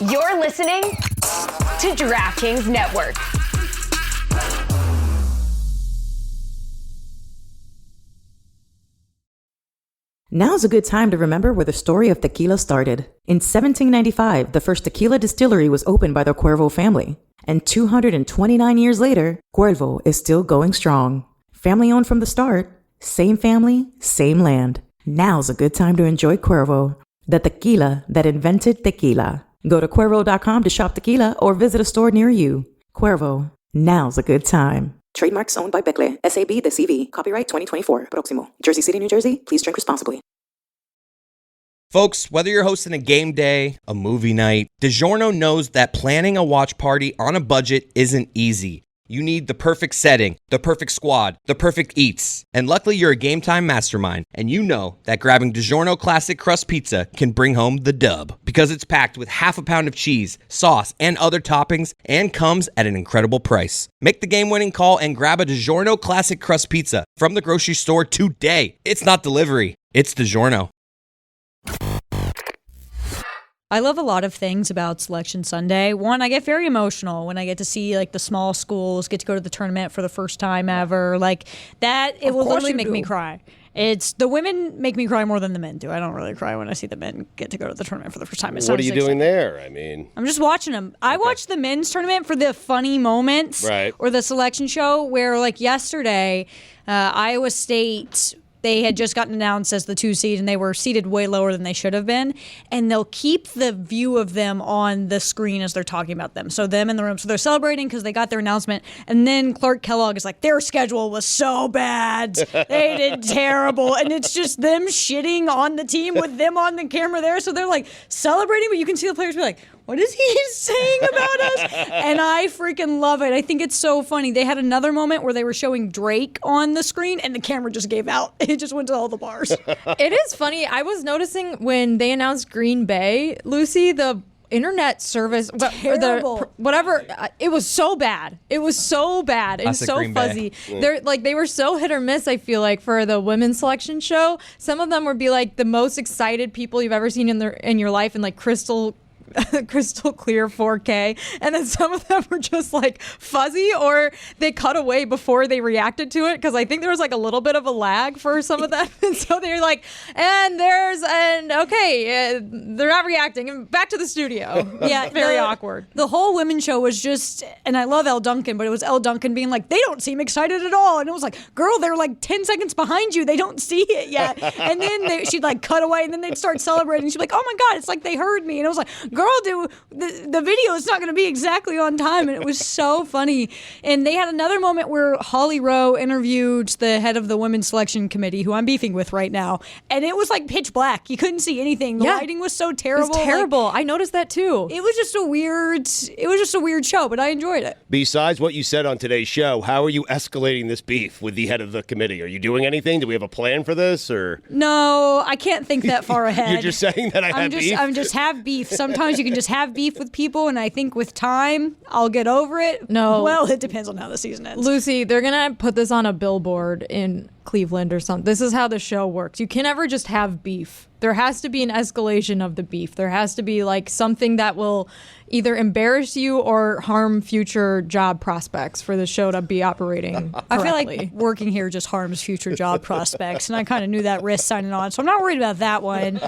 You're listening to DraftKings Network. Now's a good time to remember where the story of tequila started. In 1795, the first tequila distillery was opened by the Cuervo family. And 229 years later, Cuervo is still going strong. Family owned from the start, same family, same land. Now's a good time to enjoy Cuervo, the tequila that invented tequila. Go to Cuervo.com to shop tequila or visit a store near you. Cuervo, now's a good time. Trademarks owned by Becle, SAB de CV. Copyright 2024. Próximo. Jersey City, New Jersey. Please drink responsibly. Folks, whether you're hosting a game day, a movie night, DiGiorno knows that planning a watch party on a budget isn't easy. You need the perfect setting, the perfect squad, the perfect eats. And luckily, you're a Game Time mastermind, and you know that grabbing DiGiorno Classic Crust Pizza can bring home the dub. Because it's packed with half a pound of cheese, sauce, and other toppings, and comes at an incredible price. Make the game-winning call and grab a DiGiorno Classic Crust Pizza from the grocery store today. It's not delivery, it's DiGiorno. I love a lot of things about Selection Sunday. One, I get very emotional when I get to see like the small schools get to go to the tournament for the first time ever. Like that, it will literally make me cry. It's the women make me cry more than the men do. I don't really cry when I see the men get to go to the tournament for the first time. What are you doing there? I mean, I'm just watching them. I watch the men's tournament for the funny moments, right? Or the selection show where, like yesterday, Iowa State. They had just gotten announced as the 2 seed, and they were seated way lower than they should have been. And they'll keep the view of them on the screen as they're talking about them. So them in the room. So they're celebrating because they got their announcement. And then Clark Kellogg is like, their schedule was so bad. They did terrible. And it's just them shitting on the team with them on the camera there. So they're like celebrating, but you can see the players be like, what is he saying about us? And I freaking love it. I think it's so funny. They had another moment where they were showing Drake on the screen, and the camera just gave out. It just went to all the bars. It is funny. I was noticing when they announced Green Bay, Lucy, the internet service, it was so bad. It was so bad. It was so fuzzy. They were so hit or miss, I feel like, for the women's selection show. Some of them would be like the most excited people you've ever seen in your life, and like crystal clear 4K, and then some of them were just like fuzzy, or they cut away before they reacted to it, because I think there was like a little bit of a lag for some of them. And so they're like, they're not reacting, and back to the studio. Yeah, very awkward. The whole women's show was just, and I love Elle Duncan, but it was Elle Duncan being like, they don't seem excited at all, and it was like, girl, they're like 10 seconds behind you, they don't see it yet. And then she'd like cut away, and then they'd start celebrating. She'd be like, oh my god, it's like they heard me. And I was like, girl, the video is not going to be exactly on time. And it was so funny. And they had another moment where Holly Rowe interviewed the head of the women's selection committee, who I'm beefing with right now, and it was like pitch black. You couldn't see anything. The lighting was so terrible. It was terrible. Like, I noticed that too. It was just a weird show, but I enjoyed it. Besides what you said on today's show, how are you escalating this beef with the head of the committee? Are you doing anything? Do we have a plan for this, or? No, I can't think that far ahead. You're just saying that I'm just have beef. Sometimes you can just have beef with people, and I think with time I'll get over it. No. Well, it depends on how the season ends. Lucy, they're going to put this on a billboard in Cleveland or something. This is how the show works. You can never just have beef. There has to be an escalation of the beef. There has to be like something that will either embarrass you or harm future job prospects for the show to be operating correctly. I feel like working here just harms future job prospects, and I kind of knew that risk signing on, so I'm not worried about that one.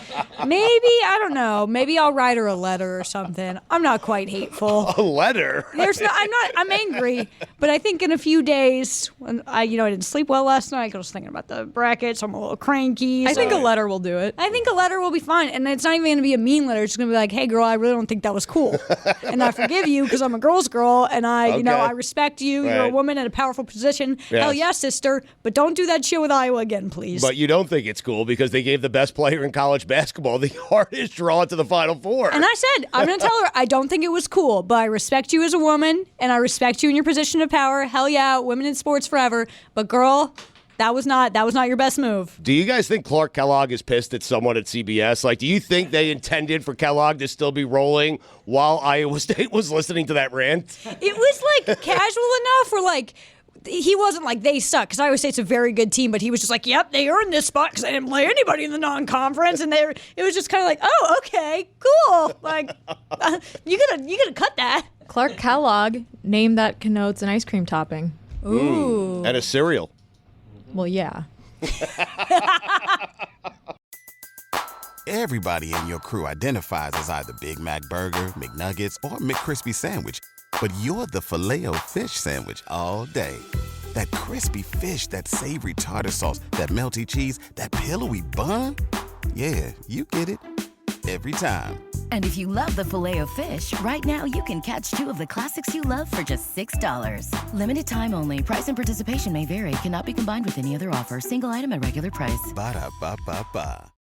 Maybe, I don't know, maybe I'll write her a letter or something. I'm not quite hateful. A letter? I'm angry, but I think in a few days, when I didn't sleep well last night, I was thinking about the brackets, I'm a little cranky. I think a letter will do it. I think a letter will be fine, and it's not even going to be a mean letter. It's going to be like, hey girl, I really don't think that was cool. And I forgive you because I'm a girl's girl, and I respect you. Right. You're a woman in a powerful position. Yes. Hell yeah, sister. But don't do that shit with Iowa again, please. But you don't think it's cool because they gave the best player in college basketball the hardest draw to the Final Four. And I said, I'm going to tell her, I don't think it was cool, but I respect you as a woman, and I respect you in your position of power. Hell yeah, women in sports forever. But girl, that was not your best move. Do you guys think Clark Kellogg is pissed at someone at CBS? Like, do you think they intended for Kellogg to still be rolling while Iowa State was listening to that rant? It was like casual enough where like he wasn't like they suck, because Iowa State's a very good team, but he was just like, yep, they earned this spot because they didn't play anybody in the non-conference, and it was just kind of like, oh, okay, cool. Like, you gotta cut that. Clark Kellogg, name that connotes an ice cream topping. Ooh. And a cereal. Well, yeah. Everybody in your crew identifies as either Big Mac Burger, McNuggets, or McCrispy Sandwich. But you're the Filet-O-Fish Sandwich all day. That crispy fish, that savory tartar sauce, that melty cheese, that pillowy bun. Yeah, you get it. Every time. And if you love the Filet-O-Fish, right now you can catch 2 of the classics you love for just $6. Limited time only. Price and participation may vary. Cannot be combined with any other offer. Single item at regular price. Ba-da-ba-ba-ba.